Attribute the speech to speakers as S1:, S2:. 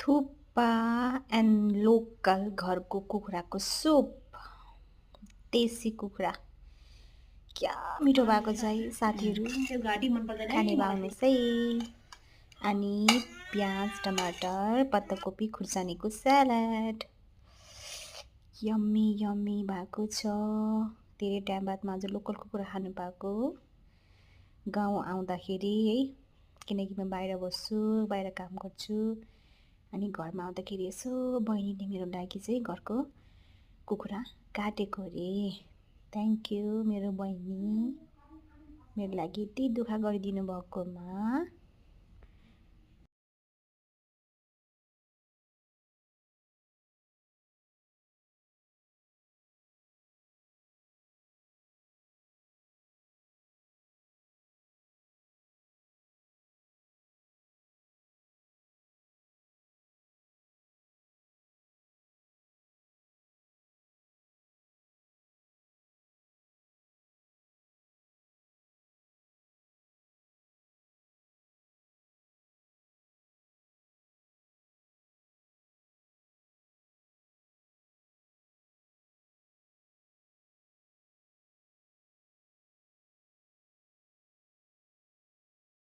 S1: Thukpa and local घरको कुखुराको soup, देसी कुखुरा क्या मिठो भएको छ है साथीहरू,
S2: त्यो घाटी मन पर्दैन है
S1: खाने
S2: मलाई
S1: आउनुहोस् है। अनि प्याज टमाटर पत्ताकोपी खुर्सानीको स्यालेड यम्मी यम्मी भएको छ। धेरै टाइम बादमा आज लोकल कुखुरा खानु पाएको। गाउँ आउँदाखेरि है, किनकि म बाहिर बस्छु, बाहिर काम गर्छु, अनि घरमा आउँदाखेरि यसो बहिनीले मेरो लागि चाहिँ घरको कुखुरा काटेको अरे। थ्याङ्क यू मेरो बहिनी, मेरो लागि यति दुःख गरिदिनु भएकोमा।